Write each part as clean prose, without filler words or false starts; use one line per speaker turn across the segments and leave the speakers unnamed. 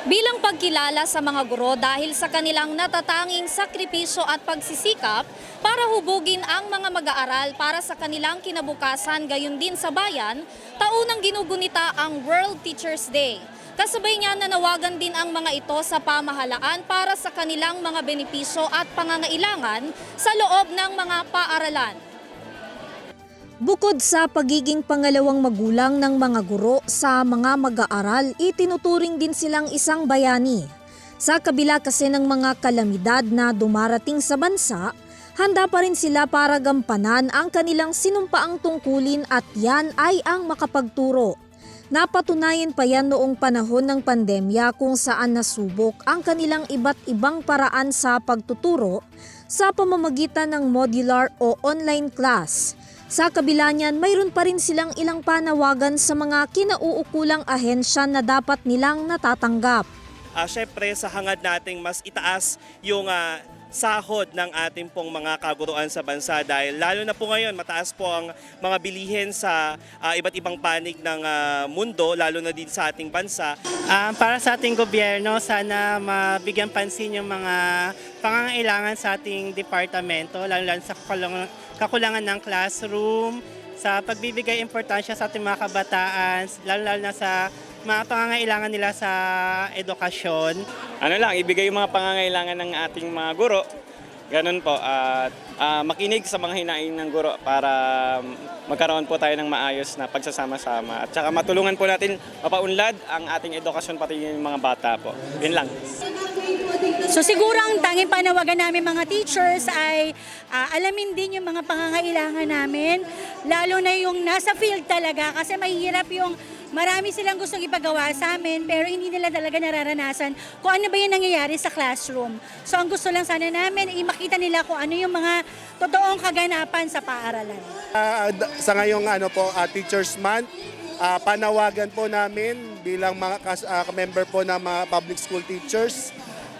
Bilang pagkilala sa mga guro dahil sa kanilang natatanging sakripisyo at pagsisikap para hubugin ang mga mag-aaral para sa kanilang kinabukasan gayon din sa bayan, taunang ginugunita ang World Teachers Day. Kasabay niya nanawagan din ang mga ito sa pamahalaan para sa kanilang mga benepisyo at pangangailangan sa loob ng mga paaralan. Bukod sa pagiging pangalawang magulang ng mga guro sa mga mag-aaral, itinuturing din silang isang bayani. Sa kabila kasi ng mga kalamidad na dumarating sa bansa, handa pa rin sila para gampanan ang kanilang sinumpaang tungkulin at yan ay ang makapagturo. Napatunayan pa yan noong panahon ng pandemya kung saan nasubok ang kanilang iba't ibang paraan sa pagtuturo sa pamamagitan ng modular o online class. Sa kabila niyan, mayroon pa rin silang ilang panawagan sa mga kinauukulang ahensya na dapat nilang natatanggap.
Syempre sa hangad nating mas itaas yung sahod ng ating pong mga kaguruan sa bansa dahil lalo na po ngayon mataas po ang mga bilihin sa iba't ibang panig ng mundo, lalo na din sa ating bansa.
Para sa ating gobyerno, sana mabigyan pansin yung mga pangangailangan sa ating departamento, lalo sa kakulangan ng classroom, sa pagbibigay importansya sa ating mga kabataan, lalo na sa mga pangangailangan nila sa edukasyon.
Ibigay yung mga pangangailangan ng ating mga guro. Ganun po, at makinig sa mga hinaing ng guro para magkaroon po tayo ng maayos na pagsasama-sama. At saka matulungan po natin mapaunlad ang ating edukasyon pati yung mga bata po. Yun lang.
So siguro ang tanging panawagan namin mga teachers ay alamin din yung mga pangangailangan namin, lalo na yung nasa field talaga kasi mahirap yung marami silang gustong ipagawa sa amin pero hindi nila talaga nararanasan kung ano ba yung nangyayari sa classroom. So ang gusto lang sana namin ay makita nila kung ano yung mga totoong kaganapan sa paaralan.
Sa ngayong Teachers Month, panawagan po namin bilang mga member po ng mga public school teachers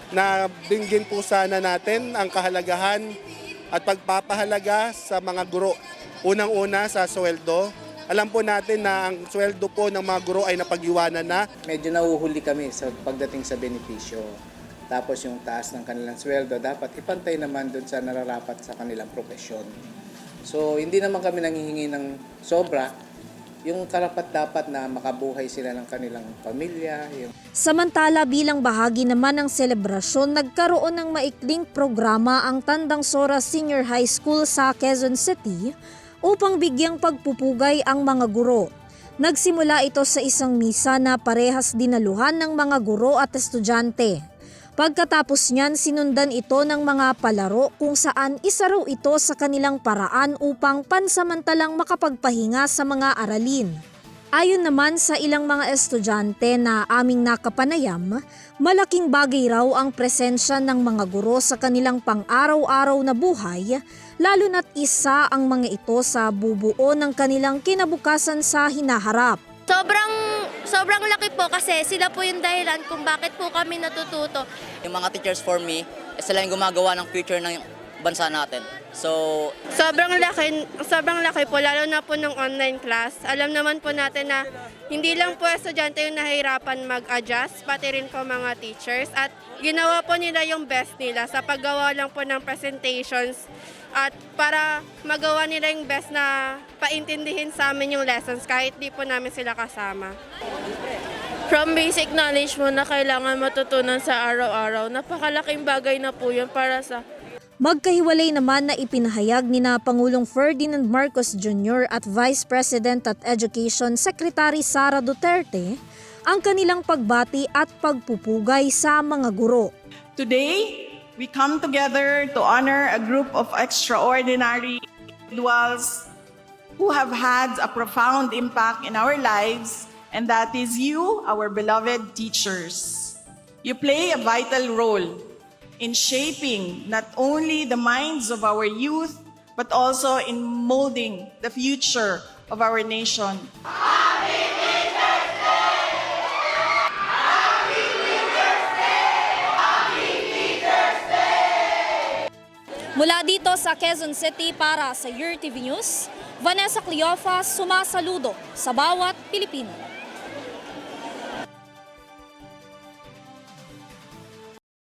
na dinggin po sana natin ang kahalagahan at pagpapahalaga sa mga guro. Unang-una sa sweldo. Alam po natin na ang sweldo po ng mga guro ay napag-iwanan na.
Medyo nahuhuli kami sa pagdating sa benepisyo. Tapos yung taas ng kanilang sweldo, dapat ipantay naman doon sa nararapat sa kanilang profesyon. So hindi naman kami nanghihingi ng sobra. Yung karapat-dapat na makabuhay sila ng kanilang pamilya.
Samantala bilang bahagi naman ng selebrasyon, nagkaroon ng maikling programa ang Tandang Sora Senior High School sa Quezon City upang bigyang pagpupugay ang mga guro. Nagsimula ito sa isang misa na parehas dinaluhan ng mga guro at estudyante. Pagkatapos niyan, sinundan ito ng mga palaro kung saan isa raw ito sa kanilang paraan upang pansamantalang makapagpahinga sa mga aralin. Ayon naman sa ilang mga estudyante na aming nakapanayam, malaking bagay raw ang presensya ng mga guro sa kanilang pang-araw-araw na buhay, lalo na't isa ang mga ito sa bubuo ng kanilang kinabukasan sa hinaharap.
Sobrang laki po kasi sila po yung dahilan kung bakit po kami natututo.
Yung mga teachers for me, sila yung gumagawa ng future ng bansa natin. So,
Sobrang laki po, lalo na po ng online class. Alam naman po natin na hindi lang po estudyante yung nahihirapan mag-adjust, pati rin po mga teachers. At ginawa po nila yung best nila sa paggawa lang po ng presentations at para magawa nila yung best na paintindihin sa amin yung lessons kahit di po namin sila kasama. From basic knowledge mo na kailangan matutunan sa araw-araw, napakalaking bagay na po yun para sa...
Magkahiwalay naman na ipinahayag ni na Pangulong Ferdinand Marcos Jr. at Vice President at Education Secretary Sara Duterte ang kanilang pagbati at pagpupugay sa mga guro.
Today, we come together to honor a group of extraordinary individuals who have had a profound impact in our lives, and that is you, our beloved teachers. You play a vital role in shaping not only the minds of our youth, but also in molding the future of our nation.
Happy Teachers Day! Happy Teachers Day! Happy Teachers Day!
Mula dito sa Quezon City para sa Your TV News, Vanessa Cleofa sumasaludo sa bawat Pilipino.